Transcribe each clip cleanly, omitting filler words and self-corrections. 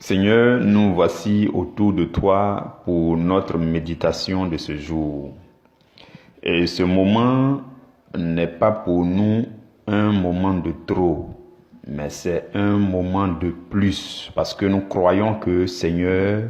Seigneur, nous voici autour de toi pour notre méditation de ce jour. Et ce moment n'est pas pour nous un moment de trop, mais c'est un moment de plus, parce que nous croyons que, Seigneur,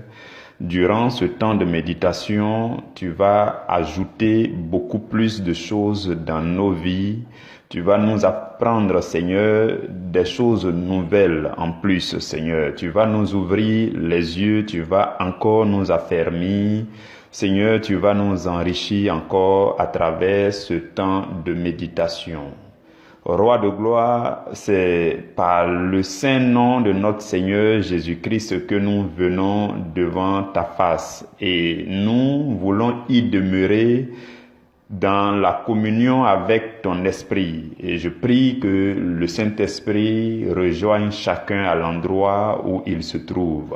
durant ce temps de méditation, tu vas ajouter beaucoup plus de choses dans nos vies. Tu vas nous apprendre, Seigneur, des choses nouvelles en plus, Seigneur. Tu vas nous ouvrir les yeux, tu vas encore nous affermir. Seigneur, tu vas nous enrichir encore à travers ce temps de méditation. Roi de gloire, c'est par le saint nom de notre Seigneur Jésus-Christ que nous venons devant ta face et nous voulons y demeurer dans la communion avec ton esprit. Et je prie que le Saint-Esprit rejoigne chacun à l'endroit où il se trouve,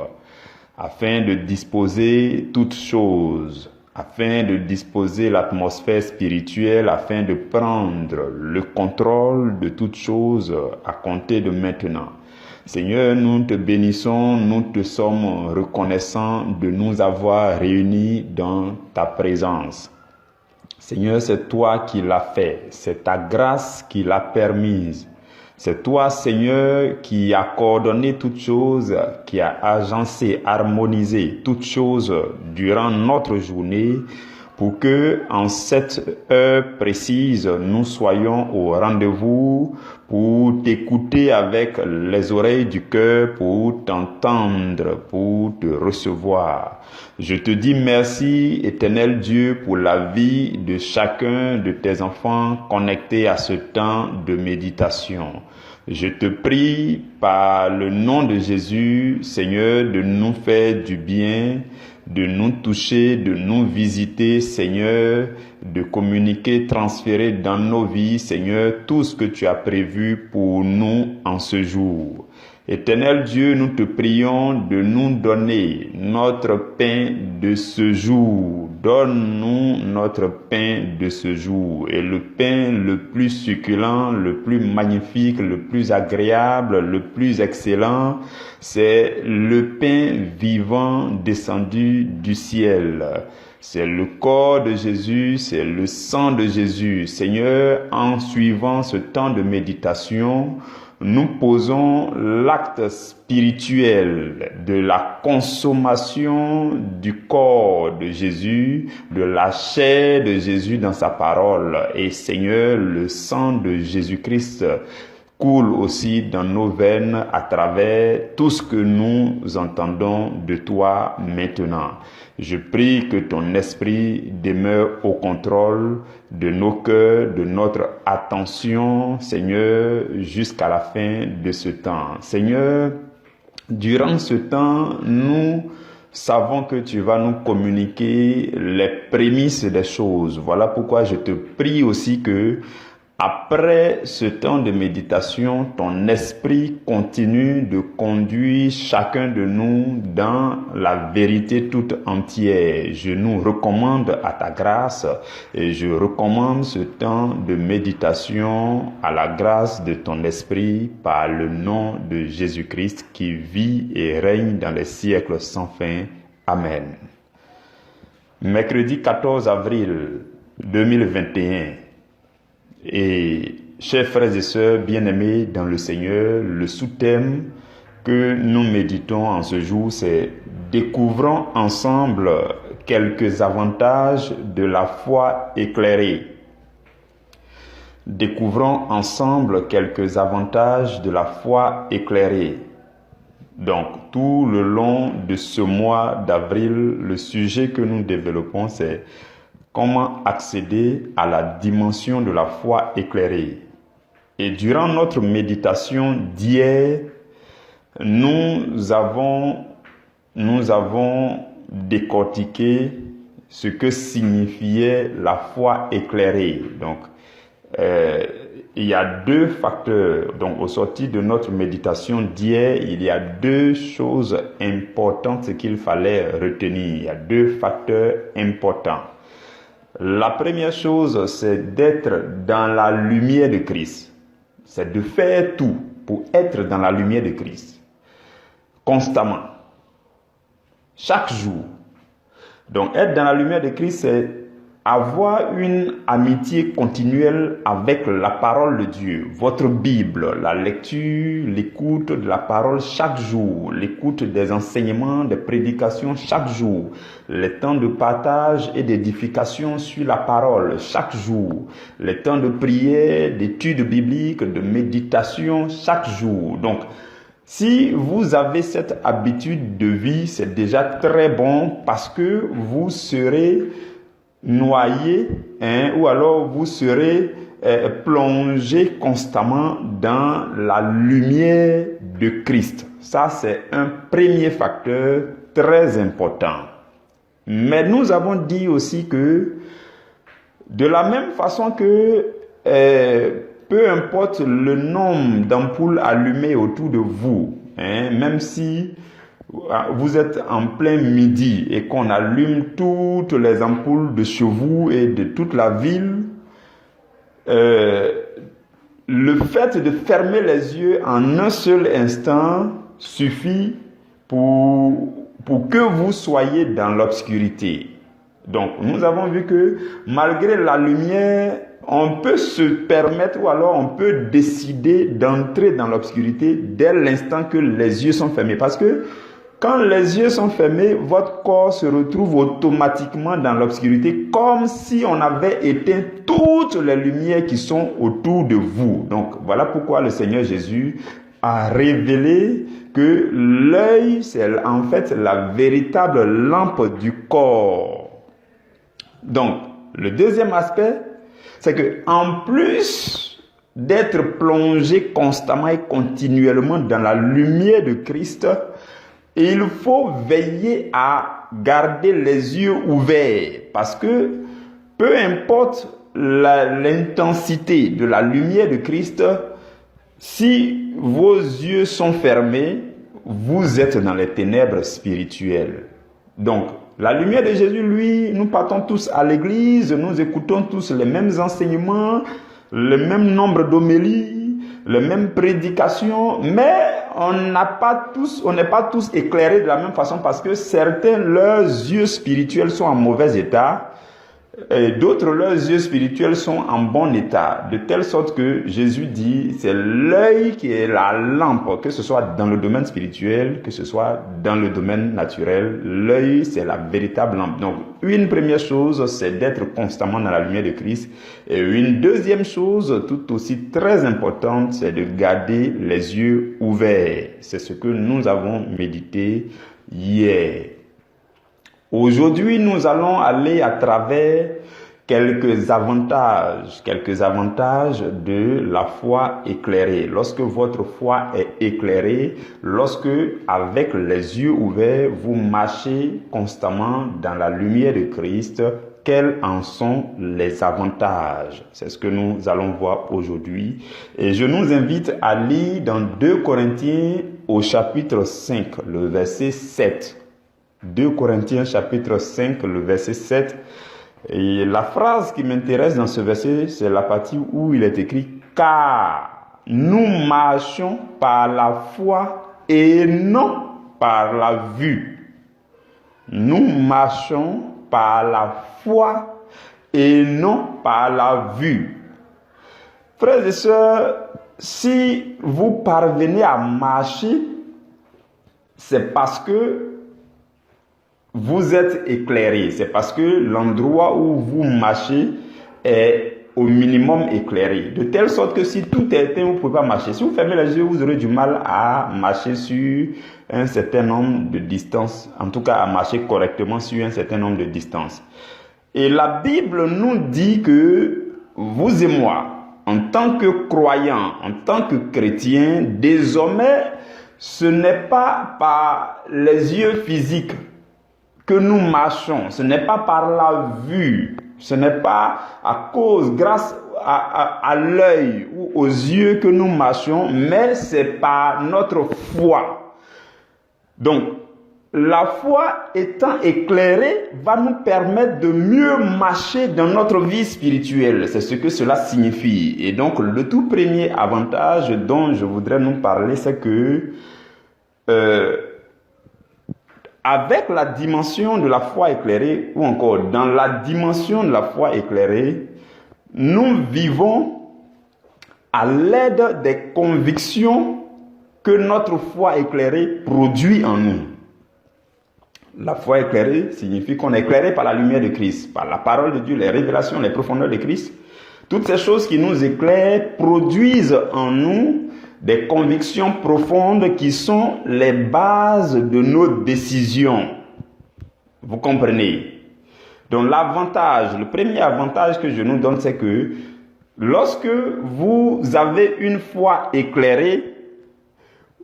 afin de disposer toutes choses, afin de disposer l'atmosphère spirituelle, afin de prendre le contrôle de toutes choses à compter de maintenant. Seigneur, nous te bénissons, nous te sommes reconnaissants de nous avoir réunis dans ta présence. Seigneur, c'est toi qui l'as fait, c'est ta grâce qui l'a permise. C'est toi, Seigneur, qui a coordonné toutes choses, qui a agencé, harmonisé toutes choses durant notre journée pour que, en cette heure précise, nous soyons au rendez-vous pour t'écouter avec les oreilles du cœur, pour t'entendre, pour te recevoir. Je te dis merci, éternel Dieu, pour la vie de chacun de tes enfants connectés à ce temps de méditation. Je te prie par le nom de Jésus, Seigneur, de nous faire du bien, de nous toucher, de nous visiter, Seigneur, de communiquer, transférer dans nos vies, Seigneur, tout ce que tu as prévu pour nous en ce jour. Éternel Dieu, nous te prions de nous donner notre pain de ce jour. Donne-nous notre pain de ce jour. Et le pain le plus succulent, le plus magnifique, le plus agréable, le plus excellent, c'est le pain vivant descendu du ciel. C'est le corps de Jésus, c'est le sang de Jésus. Seigneur, en suivant ce temps de méditation, nous posons l'acte spirituel de la consommation du corps de Jésus, de la chair de Jésus dans sa parole. Et Seigneur, le sang de Jésus-Christ coule aussi dans nos veines à travers tout ce que nous entendons de toi maintenant. Je prie que ton esprit demeure au contrôle de nos cœurs, de notre attention, Seigneur, jusqu'à la fin de ce temps. Seigneur, durant ce temps, nous savons que tu vas nous communiquer les prémices des choses. Voilà pourquoi je te prie aussi que après ce temps de méditation, ton esprit continue de conduire chacun de nous dans la vérité toute entière. Je nous recommande à ta grâce et je recommande ce temps de méditation à la grâce de ton esprit par le nom de Jésus-Christ qui vit et règne dans les siècles sans fin. Amen. Mercredi 14 avril 2021. Et chers frères et sœurs bien-aimés dans le Seigneur, le sous-thème que nous méditons en ce jour, c'est « Découvrons ensemble quelques avantages de la foi éclairée ». Découvrons ensemble quelques avantages de la foi éclairée. Donc, tout le long de ce mois d'avril, le sujet que nous développons, c'est comment accéder à la dimension de la foi éclairée. Et durant notre méditation d'hier, nous avons décortiqué ce que signifiait la foi éclairée. Donc, il y a deux facteurs. Donc, au sortir de notre méditation d'hier, il y a deux choses importantes qu'il fallait retenir. Il y a deux facteurs importants. La première chose, c'est d'être dans la lumière de Christ. C'est de faire tout pour être dans la lumière de Christ. Constamment. chaque jour. Donc, être dans la lumière de Christ, c'est avoir une amitié continuelle avec la parole de Dieu, votre Bible, la lecture, l'écoute de la parole chaque jour, l'écoute des enseignements, des prédications chaque jour, les temps de partage et d'édification sur la parole chaque jour, les temps de prière, d'études bibliques, de méditation chaque jour. Donc, si vous avez cette habitude de vie, c'est déjà très bon parce que vous serez noyé, ou alors vous serez plongé constamment dans la lumière de Christ. Ça, c'est un premier facteur très important. Mais nous avons dit aussi que de la même façon que peu importe le nombre d'ampoules allumées autour de vous, même si vous êtes en plein midi et qu'on allume toutes les ampoules de chez vous et de toute la ville, le fait de fermer les yeux en un seul instant suffit pour que vous soyez dans l'obscurité. Donc, nous avons vu que malgré la lumière, on peut se permettre ou alors on peut décider d'entrer dans l'obscurité dès l'instant que les yeux sont fermés. Parce que quand les yeux sont fermés, votre corps se retrouve automatiquement dans l'obscurité, comme si on avait éteint toutes les lumières qui sont autour de vous. Donc, voilà pourquoi le Seigneur Jésus a révélé que l'œil, c'est en fait la véritable lampe du corps. Donc, le deuxième aspect, c'est que en plus d'être plongé constamment et continuellement dans la lumière de Christ, il faut veiller à garder les yeux ouverts parce que peu importe l'intensité de la lumière de Christ, si vos yeux sont fermés, vous êtes dans les ténèbres spirituelles. Donc, la lumière de Jésus, lui, nous partons tous à l'église, nous écoutons tous les mêmes enseignements, le même nombre d'homélies, les mêmes prédications, mais on n'est pas tous éclairés de la même façon parce que certains, leurs yeux spirituels sont en mauvais état et d'autres, leurs yeux spirituels sont en bon état. De telle sorte que Jésus dit, c'est l'œil qui est la lampe, que ce soit dans le domaine spirituel, que ce soit dans le domaine naturel. L'œil, c'est la véritable lampe. Donc, une première chose, c'est d'être constamment dans la lumière de Christ. Et une deuxième chose, tout aussi très importante, c'est de garder les yeux ouverts. C'est ce que nous avons médité hier. Aujourd'hui, nous allons aller à travers quelques avantages de la foi éclairée. Lorsque votre foi est éclairée, lorsque avec les yeux ouverts, vous marchez constamment dans la lumière de Christ, quels en sont les avantages? C'est ce que nous allons voir aujourd'hui. Et je nous invite à lire dans 2 Corinthiens au chapitre 5, le verset 7. 2 Corinthiens chapitre 5, le verset 7. Et la phrase qui m'intéresse dans ce verset, c'est la partie où il est écrit « Car nous marchons par la foi et non par la vue. » Nous marchons par la foi et non par la vue. Frères et sœurs, si vous parvenez à marcher, c'est parce que vous êtes éclairé. C'est parce que l'endroit où vous marchez est au minimum éclairé. De telle sorte que si tout est éteint, vous ne pouvez pas marcher. Si vous fermez les yeux, vous aurez du mal à marcher sur un certain nombre de distances. En tout cas, à marcher correctement sur un certain nombre de distances. Et la Bible nous dit que vous et moi, en tant que croyants, en tant que chrétiens, désormais, ce n'est pas par les yeux physiques que nous marchons, ce n'est pas par la vue, ce n'est pas grâce à l'œil ou aux yeux que nous marchons, mais c'est par notre foi. Donc, la foi étant éclairée va nous permettre de mieux marcher dans notre vie spirituelle. C'est ce que cela signifie. Et donc, le tout premier avantage dont je voudrais nous parler, c'est que avec la dimension de la foi éclairée, ou encore dans la dimension de la foi éclairée, nous vivons à l'aide des convictions que notre foi éclairée produit en nous. La foi éclairée signifie qu'on est éclairé par la lumière de Christ, par la parole de Dieu, les révélations, les profondeurs de Christ. Toutes ces choses qui nous éclairent produisent en nous des convictions profondes qui sont les bases de nos décisions. Vous comprenez? Donc l'avantage, le premier avantage que je nous donne, c'est que lorsque vous avez une foi éclairée,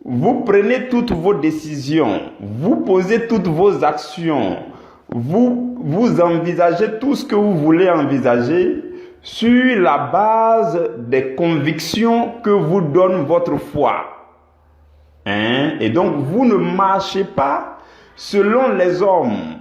vous prenez toutes vos décisions, vous posez toutes vos actions, vous envisagez tout ce que vous voulez envisager sur la base des convictions que vous donne votre foi. Et donc, vous ne marchez pas selon les hommes,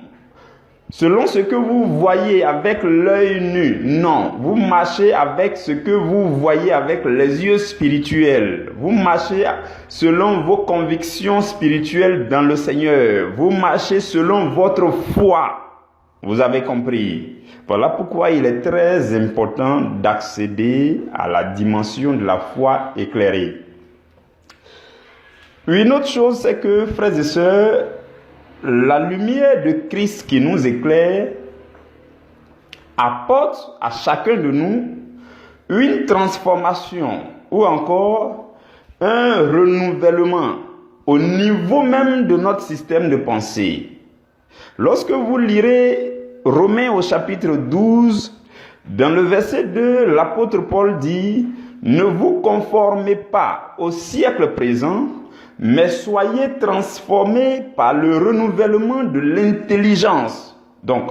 selon ce que vous voyez avec l'œil nu. Non, vous marchez avec ce que vous voyez avec les yeux spirituels. Vous marchez selon vos convictions spirituelles dans le Seigneur. Vous marchez selon votre foi. Vous avez compris? Voilà pourquoi il est très important d'accéder à la dimension de la foi éclairée. Une autre chose, c'est que, frères et sœurs, la lumière de Christ qui nous éclaire apporte à chacun de nous une transformation ou encore un renouvellement au niveau même de notre système de pensée. Lorsque vous lirez Romains au chapitre 12, dans le verset 2, l'apôtre Paul dit « Ne vous conformez pas au siècle présent, mais soyez transformés par le renouvellement de l'intelligence. » Donc,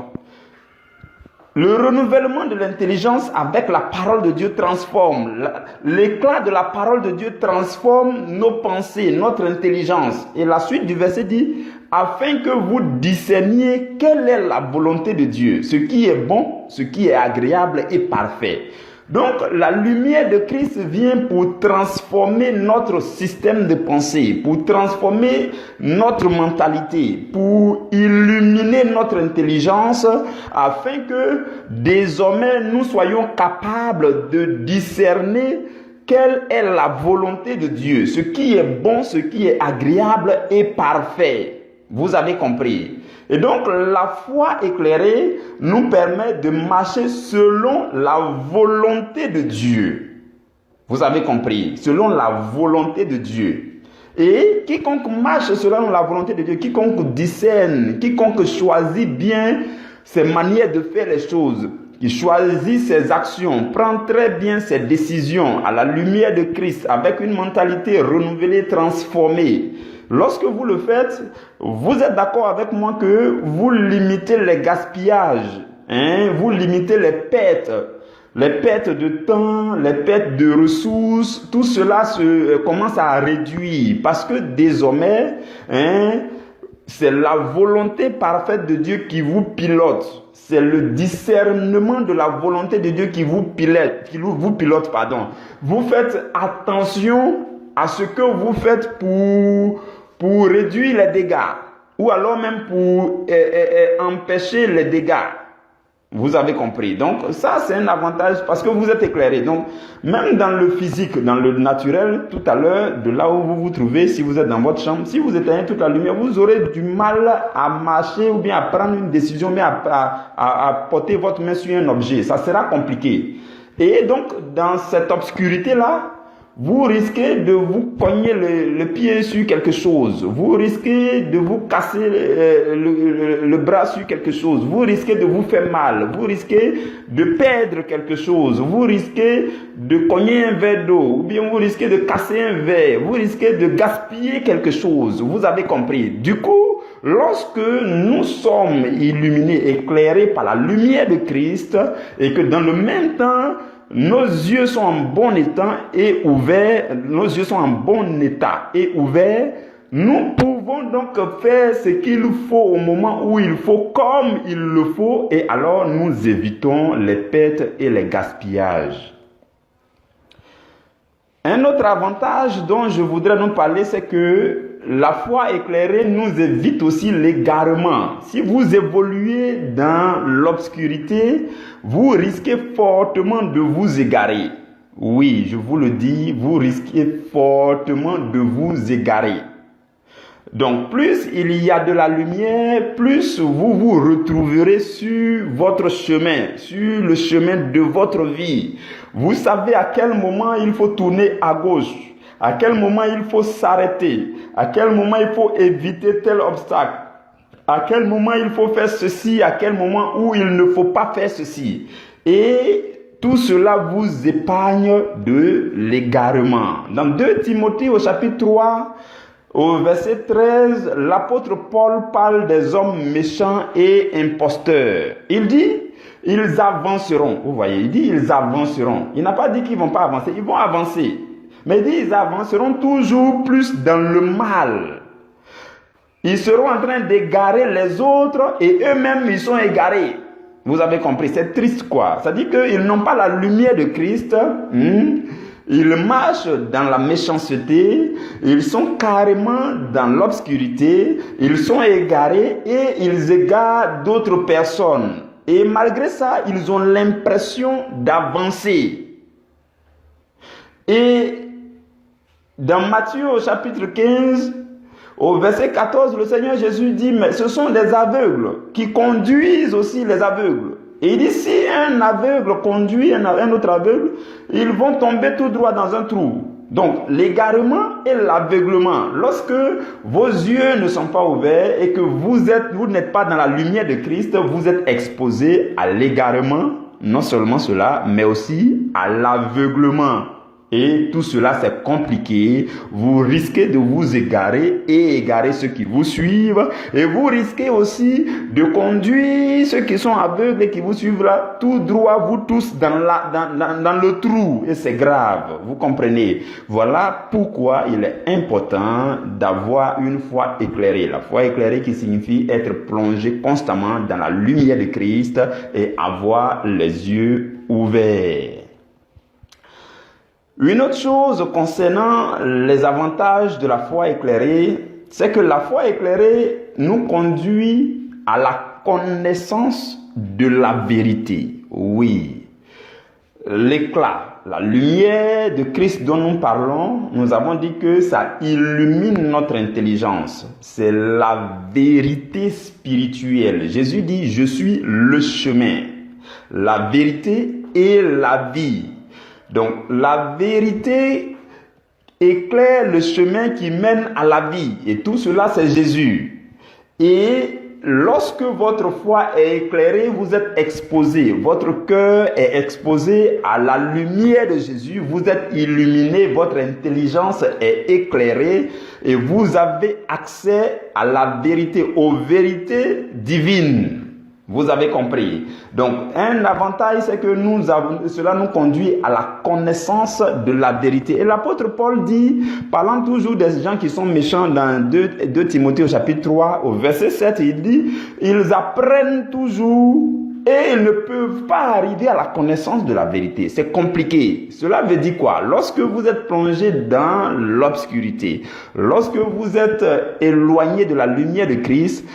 le renouvellement de l'intelligence avec la parole de Dieu transforme. L'éclat de la parole de Dieu transforme nos pensées, notre intelligence. Et la suite du verset dit « Afin que vous discerniez quelle est la volonté de Dieu, ce qui est bon, ce qui est agréable et parfait. » Donc, la lumière de Christ vient pour transformer notre système de pensée, pour transformer notre mentalité, pour illuminer notre intelligence, afin que désormais nous soyons capables de discerner quelle est la volonté de Dieu, ce qui est bon, ce qui est agréable et parfait. Vous avez compris? Et donc, la foi éclairée nous permet de marcher selon la volonté de Dieu. Vous avez compris? Selon la volonté de Dieu. Et quiconque marche selon la volonté de Dieu, quiconque discerne, quiconque choisit bien ses manières de faire les choses, qui choisit ses actions, prend très bien ses décisions à la lumière de Christ, avec une mentalité renouvelée, transformée. Lorsque vous le faites, vous êtes d'accord avec moi que vous limitez les gaspillages, vous limitez les pertes de temps, les pertes de ressources, tout cela commence à réduire parce que désormais, c'est la volonté parfaite de Dieu qui vous pilote. C'est le discernement de la volonté de Dieu qui vous pilote. Vous faites attention à ce que vous faites pour réduire les dégâts ou alors même pour empêcher les dégâts. Vous avez compris. Donc ça c'est un avantage parce que vous êtes éclairé. Donc même dans le physique, dans le naturel, tout à l'heure, de là où vous vous trouvez, si vous êtes dans votre chambre, si vous éteignez toute la lumière, vous aurez du mal à marcher ou bien à prendre une décision, mais à porter votre main sur un objet. Ça sera compliqué. Et donc dans cette obscurité-là, vous risquez de vous cogner le pied sur quelque chose. Vous risquez de vous casser le bras sur quelque chose. Vous risquez de vous faire mal. Vous risquez de perdre quelque chose. Vous risquez de cogner un verre d'eau. Ou bien vous risquez de casser un verre. Vous risquez de gaspiller quelque chose. Vous avez compris. Du coup, lorsque nous sommes illuminés, éclairés par la lumière de Christ, et que dans le même temps, nos yeux sont en bon état et ouverts, nous pouvons donc faire ce qu'il faut au moment où il faut, comme il le faut, et alors nous évitons les pertes et les gaspillages. Un autre avantage dont je voudrais nous parler, c'est que la foi éclairée nous évite aussi l'égarement. Si vous évoluez dans l'obscurité, vous risquez fortement de vous égarer. Oui, je vous le dis, vous risquez fortement de vous égarer. Donc, plus il y a de la lumière, plus vous vous retrouverez sur votre chemin, sur le chemin de votre vie. Vous savez à quel moment il faut tourner à gauche, à quel moment il faut s'arrêter, à quel moment il faut éviter tel obstacle, à quel moment il faut faire ceci, à quel moment où il ne faut pas faire ceci. Et tout cela vous épargne de l'égarement. Dans 2 Timothée au chapitre 3, au verset 13, l'apôtre Paul parle des hommes méchants et imposteurs. Il dit, ils avanceront. Vous voyez, il dit, ils avanceront. Il n'a pas dit qu'ils ne vont pas avancer, ils vont avancer. Mais il dit, ils avanceront toujours plus dans le mal. Ils seront en train d'égarer les autres et eux-mêmes, ils sont égarés. Vous avez compris, c'est triste quoi. Ça dit qu'ils n'ont pas la lumière de Christ. Ils marchent dans la méchanceté, ils sont carrément dans l'obscurité, ils sont égarés et ils égarent d'autres personnes. Et malgré ça, ils ont l'impression d'avancer. Et dans Matthieu au chapitre 15, au verset 14, le Seigneur Jésus dit, mais ce sont des aveugles qui conduisent aussi les aveugles. Et il dit, si un aveugle conduit un autre aveugle, ils vont tomber tout droit dans un trou. Donc, l'égarement et l'aveuglement, lorsque vos yeux ne sont pas ouverts et que vous n'êtes pas dans la lumière de Christ, vous êtes exposé à l'égarement, non seulement cela, mais aussi à l'aveuglement. Et tout cela, c'est compliqué. Vous risquez de vous égarer et égarer ceux qui vous suivent. Et vous risquez aussi de conduire ceux qui sont aveugles et qui vous suivent là, tout droit, vous tous dans le trou. Et c'est grave. Vous comprenez? Voilà pourquoi il est important d'avoir une foi éclairée. La foi éclairée qui signifie être plongé constamment dans la lumière de Christ et avoir les yeux ouverts. Une autre chose concernant les avantages de la foi éclairée, c'est que la foi éclairée nous conduit à la connaissance de la vérité. Oui, l'éclat, la lumière de Christ dont nous parlons, nous avons dit que ça illumine notre intelligence. C'est la vérité spirituelle. Jésus dit, je suis le chemin, la vérité et la vie. Donc, la vérité éclaire le chemin qui mène à la vie. Et tout cela, c'est Jésus. Et lorsque votre foi est éclairée, vous êtes exposé. Votre cœur est exposé à la lumière de Jésus. Vous êtes illuminé. Votre intelligence est éclairée. Et vous avez accès à la vérité, aux vérités divines. Vous avez compris. Donc, un avantage, c'est que cela nous conduit à la connaissance de la vérité. Et l'apôtre Paul dit, parlant toujours des gens qui sont méchants dans 2 Timothée au chapitre 3, au verset 7, il dit, ils apprennent toujours et ils ne peuvent pas arriver à la connaissance de la vérité. C'est compliqué. Cela veut dire quoi? Lorsque vous êtes plongé dans l'obscurité, lorsque vous êtes éloigné de la lumière de Christ,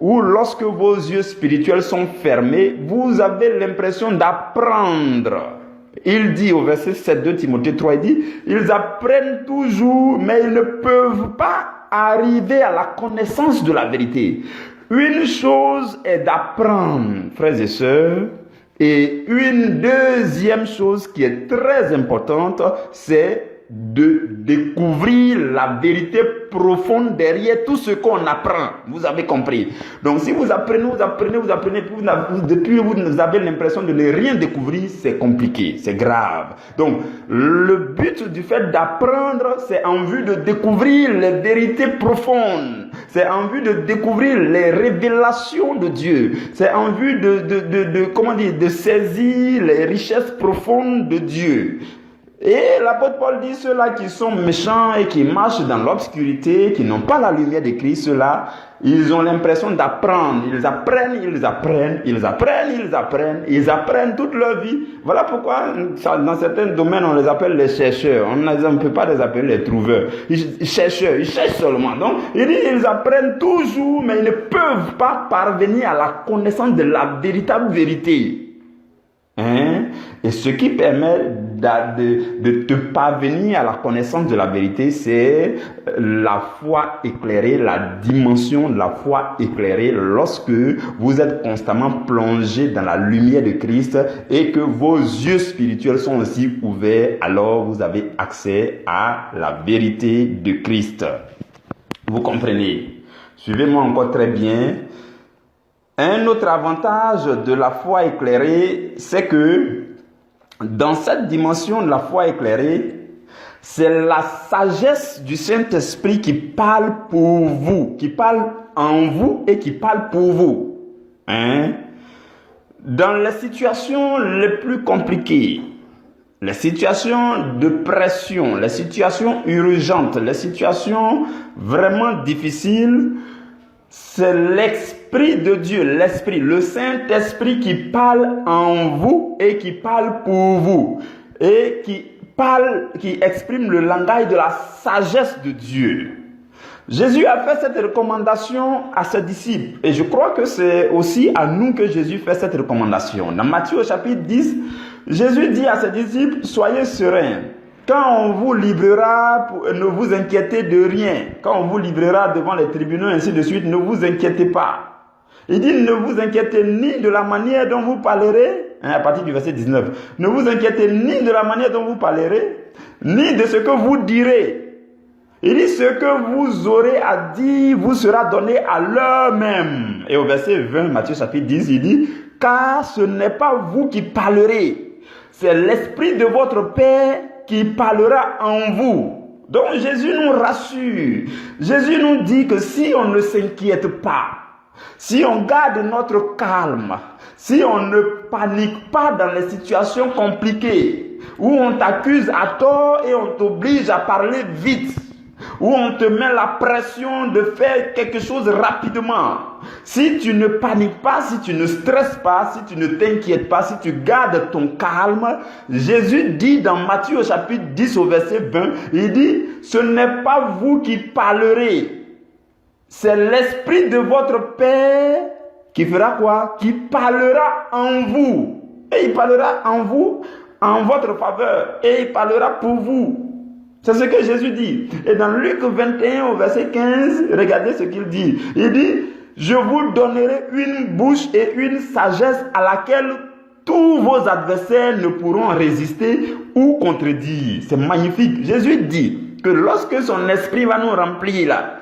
ou lorsque vos yeux spirituels sont fermés, vous avez l'impression d'apprendre. Il dit au verset 7 de Timothée 3, il dit, ils apprennent toujours, mais ils ne peuvent pas arriver à la connaissance de la vérité. Une chose est d'apprendre, frères et sœurs, et une deuxième chose qui est très importante, c'est de découvrir la vérité profonde derrière tout ce qu'on apprend. Vous avez compris. Donc si vous apprenez, depuis vous avez l'impression de ne rien découvrir, c'est compliqué, c'est grave. Donc le but du fait d'apprendre, c'est en vue de découvrir les vérités profondes. C'est en vue de découvrir les révélations de Dieu. C'est en vue de saisir les richesses profondes de Dieu. Et l'apôtre Paul dit, ceux-là qui sont méchants et qui marchent dans l'obscurité, qui n'ont pas la lumière de Christ, ceux-là, ils ont l'impression d'apprendre. Ils apprennent toute leur vie. Voilà pourquoi, dans certains domaines, on les appelle les chercheurs. On ne peut pas les appeler les trouveurs. Ils cherchent seulement. Donc, ils apprennent toujours, mais ils ne peuvent pas parvenir à la connaissance de la véritable vérité. Et ce qui permet de te parvenir à la connaissance de la vérité, c'est la foi éclairée, la dimension de la foi éclairée lorsque vous êtes constamment plongé dans la lumière de Christ et que vos yeux spirituels sont aussi ouverts, alors vous avez accès à la vérité de Christ. Vous comprenez? Suivez-moi encore très bien. Un autre avantage de la foi éclairée, c'est que dans cette dimension de la foi éclairée, c'est la sagesse du Saint-Esprit qui parle pour vous, qui parle en vous et qui parle pour vous. Dans les situations les plus compliquées, les situations de pression, les situations urgentes, les situations vraiment difficiles, c'est l'Esprit de Dieu, l'Esprit, le Saint-Esprit qui parle en vous et qui parle pour vous et qui exprime le langage de la sagesse de Dieu. Jésus a fait cette recommandation à ses disciples et je crois que c'est aussi à nous que Jésus fait cette recommandation. Dans Matthieu au chapitre 10, Jésus dit à ses disciples, soyez sereins. Quand on vous livrera, ne vous inquiétez de rien. Quand on vous livrera devant les tribunaux, ainsi de suite, ne vous inquiétez pas. Il dit, ne vous inquiétez ni de la manière dont vous parlerez, à partir du verset 19, ne vous inquiétez ni de la manière dont vous parlerez, ni de ce que vous direz. Il dit, ce que vous aurez à dire vous sera donné à l'heure même. Et au verset 20, Matthieu chapitre 10, il dit, car ce n'est pas vous qui parlerez, c'est l'Esprit de votre Père qui parlera en vous. Donc Jésus nous rassure. Jésus nous dit que si on ne s'inquiète pas, si on garde notre calme, si on ne panique pas dans les situations compliquées, où on t'accuse à tort et on t'oblige à parler vite, où on te met la pression de faire quelque chose rapidement. Si tu ne paniques pas, si tu ne stresses pas, si tu ne t'inquiètes pas, si tu gardes ton calme, Jésus dit dans Matthieu au chapitre 10 au verset 20, il dit, ce n'est pas vous qui parlerez, c'est l'Esprit de votre Père qui fera quoi? Qui parlera en vous. Et il parlera en vous, en votre faveur, et il parlera pour vous. C'est ce que Jésus dit. Et dans Luc 21 au verset 15, regardez ce qu'il dit. Il dit, je vous donnerai une bouche et une sagesse à laquelle tous vos adversaires ne pourront résister ou contredire. C'est magnifique. Jésus dit que lorsque son esprit va nous remplir là,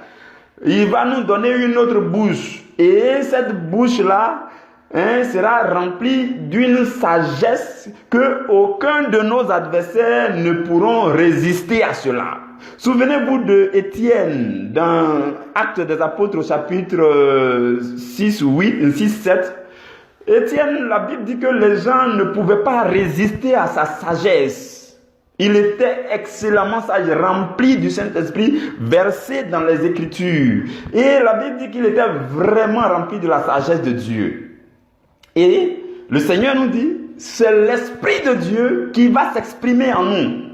il va nous donner une autre bouche. Et cette bouche-là, sera rempli d'une sagesse que aucun de nos adversaires ne pourront résister à cela. Souvenez-vous de Étienne dans Actes des Apôtres au chapitre 6 ou 8, 6, 7. Étienne, la Bible dit que les gens ne pouvaient pas résister à sa sagesse. Il était excellemment sage, rempli du Saint-Esprit, versé dans les Écritures. Et la Bible dit qu'il était vraiment rempli de la sagesse de Dieu. Et le Seigneur nous dit, c'est l'Esprit de Dieu qui va s'exprimer en nous.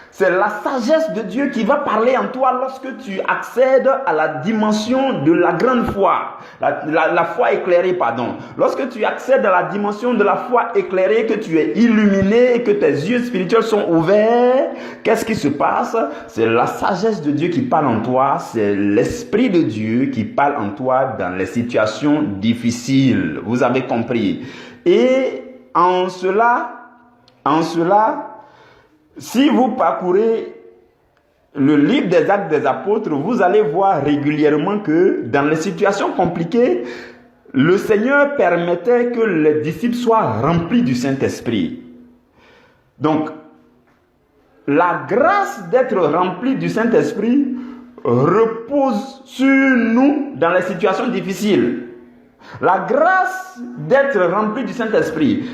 C'est la sagesse de Dieu qui va parler en toi lorsque tu accèdes à la dimension de la grande foi, la foi éclairée, pardon. Lorsque tu accèdes à la dimension de la foi éclairée, que tu es illuminé et que tes yeux spirituels sont ouverts, qu'est-ce qui se passe? C'est la sagesse de Dieu qui parle en toi, c'est l'Esprit de Dieu qui parle en toi dans les situations difficiles. Vous avez compris. Et en cela, si vous parcourez le livre des Actes des Apôtres, vous allez voir régulièrement que dans les situations compliquées, le Seigneur permettait que les disciples soient remplis du Saint-Esprit. Donc, la grâce d'être rempli du Saint-Esprit repose sur nous dans les situations difficiles. La grâce d'être rempli du Saint-Esprit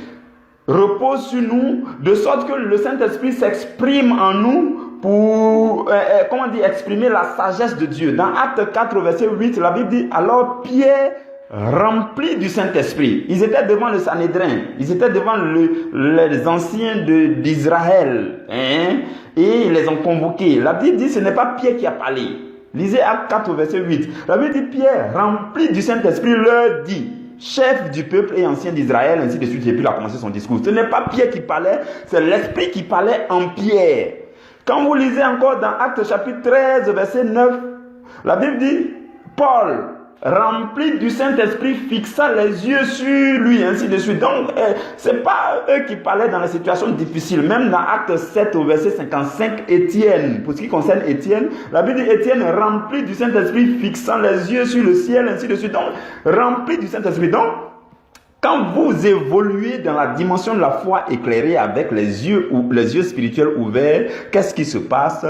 repose sur nous, de sorte que le Saint-Esprit s'exprime en nous pour, exprimer la sagesse de Dieu. Dans Actes 4, verset 8, la Bible dit, alors Pierre, rempli du Saint-Esprit, ils étaient devant le Sanhédrin, ils étaient devant les anciens d'Israël, et ils les ont convoqués. La Bible dit, ce n'est pas Pierre qui a parlé. Lisez Actes 4, verset 8. La Bible dit, Pierre, rempli du Saint-Esprit, leur dit, chef du peuple et ancien d'Israël, ainsi de suite, et puis il a commencé son discours. Ce n'est pas Pierre qui parlait, c'est l'Esprit qui parlait en Pierre. Quand vous lisez encore dans Actes chapitre 13, verset 9, la Bible dit, Paul, rempli du Saint-Esprit, fixa les yeux sur lui, ainsi de suite. Donc, ce n'est pas eux qui parlaient dans les situations difficiles. Même dans Acte 7, au verset 55, Étienne, pour ce qui concerne Étienne, la Bible dit Étienne, rempli du Saint-Esprit, fixant les yeux sur le ciel, ainsi de suite. Donc, rempli du Saint-Esprit. Donc, quand vous évoluez dans la dimension de la foi éclairée avec les yeux spirituels ouverts, qu'est-ce qui se passe?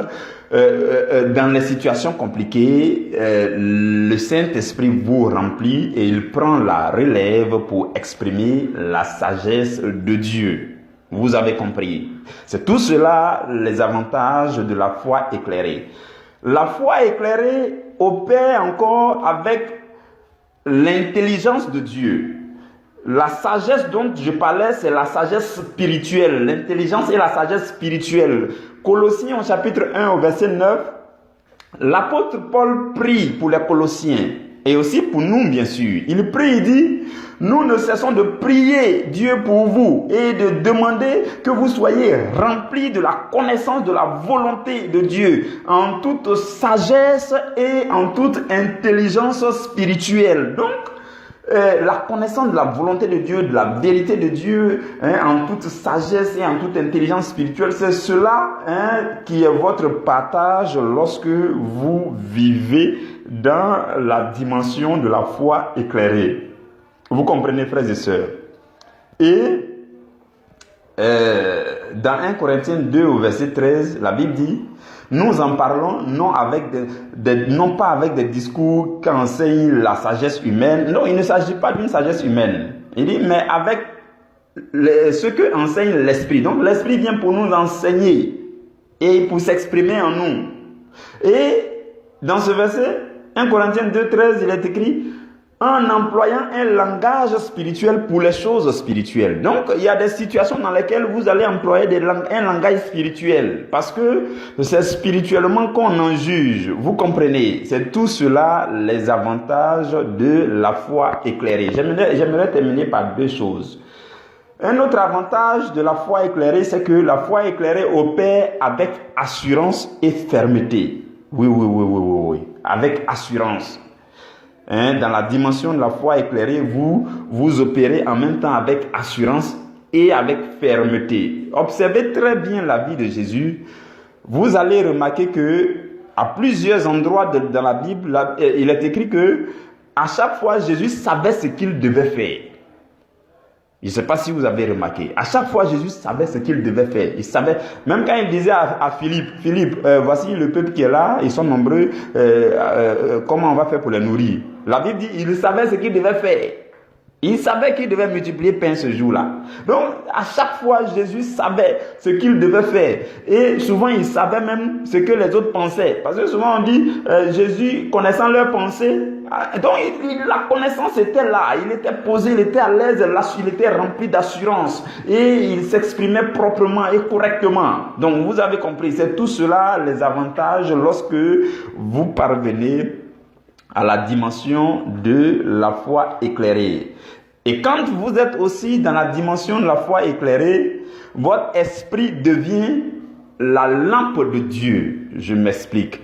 Dans les situations compliquées, le Saint-Esprit vous remplit et il prend la relève pour exprimer la sagesse de Dieu. Vous avez compris. C'est tout cela les avantages de la foi éclairée. La foi éclairée opère encore avec l'intelligence de Dieu. La sagesse dont je parlais, c'est la sagesse spirituelle, l'intelligence et la sagesse spirituelle. Colossiens au chapitre 1 au verset 9, l'apôtre Paul prie pour les Colossiens et aussi pour nous bien sûr. Il prie, il dit, nous ne cessons de prier Dieu pour vous et de demander que vous soyez remplis de la connaissance de la volonté de Dieu en toute sagesse et en toute intelligence spirituelle. Donc, la connaissance de la volonté de Dieu, de la vérité de Dieu, en toute sagesse et en toute intelligence spirituelle, c'est cela qui est votre partage lorsque vous vivez dans la dimension de la foi éclairée. Vous comprenez, frères et sœurs? Et dans 1 Corinthiens 2 au verset 13, la Bible dit, nous en parlons non pas avec des discours qu'enseigne la sagesse humaine. Non, il ne s'agit pas d'une sagesse humaine. Il dit, mais avec ce que enseigne l'Esprit. Donc l'Esprit vient pour nous enseigner et pour s'exprimer en nous. Et dans ce verset, 1 Corinthiens 2, 13, il est écrit, en employant un langage spirituel pour les choses spirituelles. Donc, il y a des situations dans lesquelles vous allez employer un langage spirituel, parce que c'est spirituellement qu'on en juge. Vous comprenez? C'est tout cela les avantages de la foi éclairée. J'aimerais terminer par deux choses. Un autre avantage de la foi éclairée, c'est que la foi éclairée opère avec assurance et fermeté. Oui. Avec assurance. Dans la dimension de la foi éclairée, vous opérez en même temps avec assurance et avec fermeté. Observez très bien la vie de Jésus. Vous allez remarquer que à plusieurs endroits dans la Bible, il est écrit que à chaque fois Jésus savait ce qu'il devait faire. Je ne sais pas si vous avez remarqué. À chaque fois, Jésus savait ce qu'il devait faire. Il savait, même quand il disait à Philippe, voici le peuple qui est là, ils sont nombreux, comment on va faire pour les nourrir? La Bible dit, il savait ce qu'il devait faire. Il savait qu'il devait multiplier pain ce jour-là. Donc, à chaque fois, Jésus savait ce qu'il devait faire. Et souvent, il savait même ce que les autres pensaient. Parce que souvent, on dit, Jésus, connaissant leurs pensées, donc la connaissance était là. Il était posé, il était à l'aise, il était rempli d'assurance. Et il s'exprimait proprement et correctement. Donc, vous avez compris, c'est tout cela les avantages lorsque vous parvenez à la dimension de la foi éclairée. Et quand vous êtes aussi dans la dimension de la foi éclairée, votre esprit devient la lampe de Dieu. Je m'explique.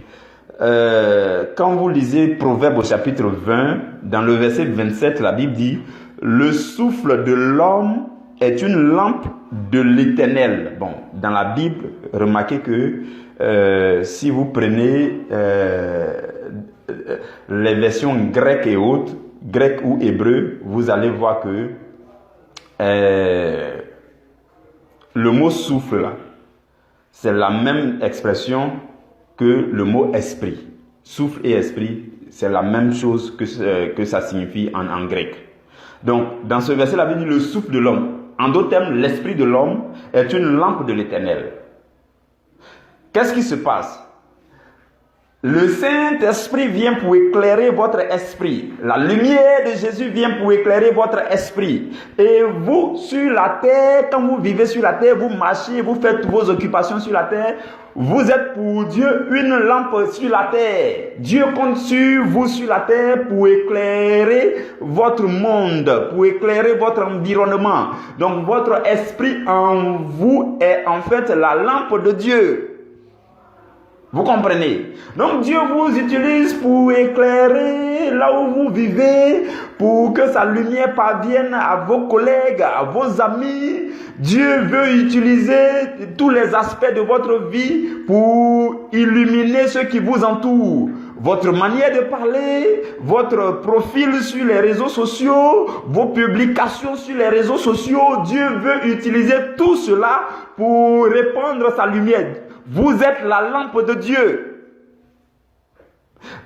Quand vous lisez Proverbe au chapitre 20, dans le verset 27, la Bible dit « Le souffle de l'homme est une lampe de l'Éternel ». Bon, dans la Bible, remarquez que si vous prenez les versions grecques et autres, grec ou hébreu, vous allez voir que le mot souffle là, c'est la même expression que le mot esprit. Souffle et esprit, c'est la même chose que ça signifie en grec. Donc, dans ce verset, la Bible dit le souffle de l'homme. En d'autres termes, l'esprit de l'homme est une lampe de l'Éternel. qu'est-ce qui se passe? Le Saint-Esprit vient pour éclairer votre esprit. La lumière de Jésus vient pour éclairer votre esprit. Et vous, sur la terre, quand vous vivez sur la terre, vous marchez, vous faites vos occupations sur la terre, vous êtes pour Dieu une lampe sur la terre. Dieu compte sur vous sur la terre pour éclairer votre monde, pour éclairer votre environnement. Donc votre esprit en vous est en fait la lampe de Dieu. Vous comprenez? Donc Dieu vous utilise pour éclairer là où vous vivez, pour que sa lumière parvienne à vos collègues, à vos amis. Dieu veut utiliser tous les aspects de votre vie pour illuminer ceux qui vous entourent. Votre manière de parler, votre profil sur les réseaux sociaux, vos publications sur les réseaux sociaux, Dieu veut utiliser tout cela pour répandre sa lumière. Vous êtes la lampe de Dieu.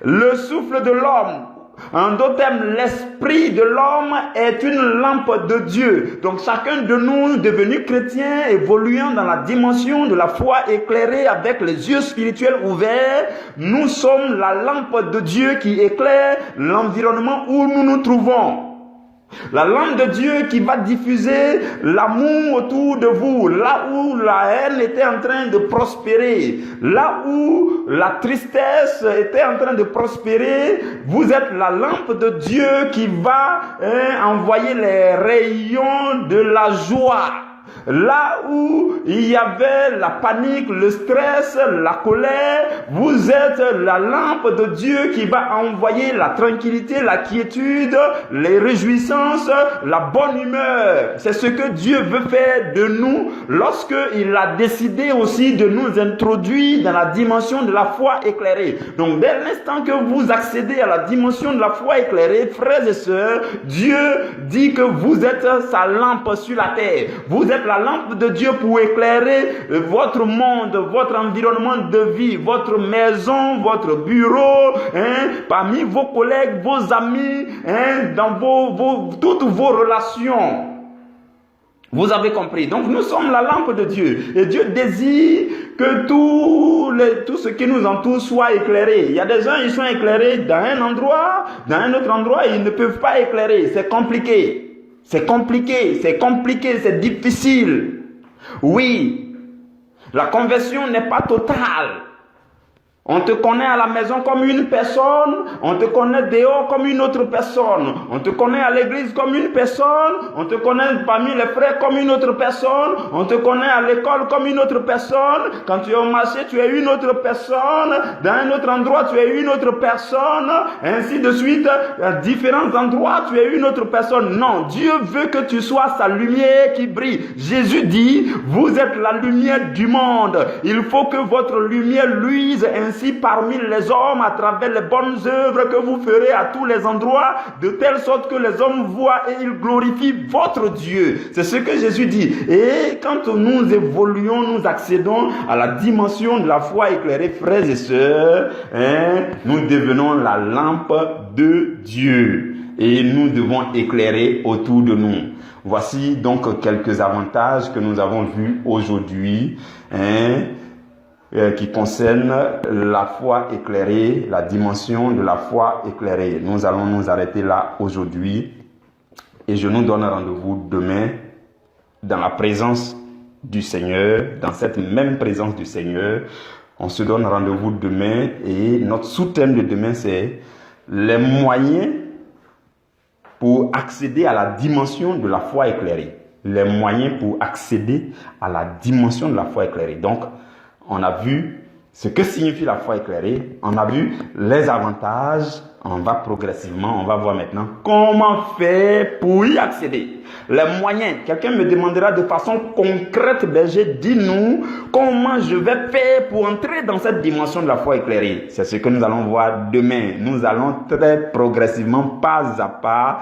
Le souffle de l'homme, en d'autres termes, l'esprit de l'homme est une lampe de Dieu. Donc chacun de nous, devenus chrétiens, évoluant dans la dimension de la foi éclairée avec les yeux spirituels ouverts, nous sommes la lampe de Dieu qui éclaire l'environnement où nous nous trouvons. La lampe de Dieu qui va diffuser l'amour autour de vous, là où la haine était en train de prospérer, là où la tristesse était en train de prospérer, vous êtes la lampe de Dieu qui va envoyer les rayons de la joie. Là où il y avait la panique, le stress, la colère, vous êtes la lampe de Dieu qui va envoyer la tranquillité, la quiétude, les réjouissances, la bonne humeur. C'est ce que Dieu veut faire de nous lorsqu'il a décidé aussi de nous introduire dans la dimension de la foi éclairée. Donc dès l'instant que vous accédez à la dimension de la foi éclairée, frères et sœurs, Dieu dit que vous êtes sa lampe sur la terre. Vous êtes la lampe de Dieu pour éclairer votre monde, votre environnement de vie, votre maison, votre bureau, parmi vos collègues, vos amis, dans toutes vos relations. Vous avez compris. Donc nous sommes la lampe de Dieu. Et Dieu désire que tout ce qui nous entoure soit éclairé. Il y a des gens, ils sont éclairés dans un endroit, dans un autre endroit, ils ne peuvent pas éclairer. C'est compliqué. C'est compliqué, c'est difficile. Oui, la conversion n'est pas totale. On te connaît à la maison comme une personne, on te connaît dehors comme une autre personne, on te connaît à l'église comme une personne, on te connaît parmi les frères comme une autre personne, on te connaît à l'école comme une autre personne, quand tu es au marché tu es une autre personne, dans un autre endroit tu es une autre personne, ainsi de suite, à différents endroits tu es une autre personne. Non, Dieu veut que tu sois sa lumière qui brille. Jésus dit, vous êtes la lumière du monde, il faut que votre lumière luise ainsi parmi les hommes à travers les bonnes œuvres que vous ferez à tous les endroits, de telle sorte que les hommes voient et ils glorifient votre Dieu. C'est ce que Jésus dit. Et quand nous évoluons, nous accédons à la dimension de la foi éclairée, frères et sœurs, nous devenons la lampe de Dieu. Et nous devons éclairer autour de nous. Voici donc quelques avantages que nous avons vus aujourd'hui, qui concerne la foi éclairée, la dimension de la foi éclairée. Nous allons nous arrêter là aujourd'hui et je nous donne rendez-vous demain dans la présence du Seigneur, dans cette même présence du Seigneur. On se donne rendez-vous demain et notre sous-thème de demain c'est les moyens pour accéder à la dimension de la foi éclairée. Les moyens pour accéder à la dimension de la foi éclairée. Donc, on a vu ce que signifie la foi éclairée, on a vu les avantages, on va progressivement, on va voir maintenant comment faire pour y accéder. Les moyens, quelqu'un me demandera de façon concrète, berger, dis-nous comment je vais faire pour entrer dans cette dimension de la foi éclairée. C'est ce que nous allons voir demain. Nous allons très progressivement, pas à pas,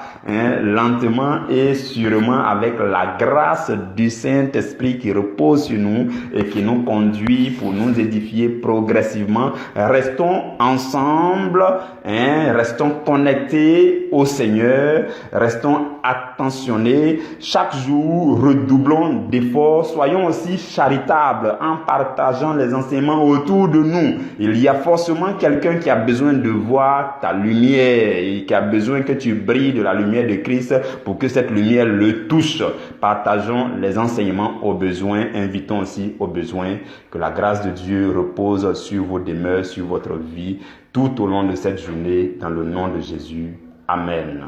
lentement et sûrement avec la grâce du Saint-Esprit qui repose sur nous et qui nous conduit pour nous édifier progressivement. Restons ensemble, restons connectés au Seigneur, restons attentionnés journée, chaque jour, redoublons d'efforts, soyons aussi charitables en partageant les enseignements autour de nous. Il y a forcément quelqu'un qui a besoin de voir ta lumière et qui a besoin que tu brilles de la lumière de Christ pour que cette lumière le touche. Partageons les enseignements aux besoins, invitons aussi aux besoins. Que la grâce de Dieu repose sur vos demeures, sur votre vie, tout au long de cette journée, dans le nom de Jésus. Amen.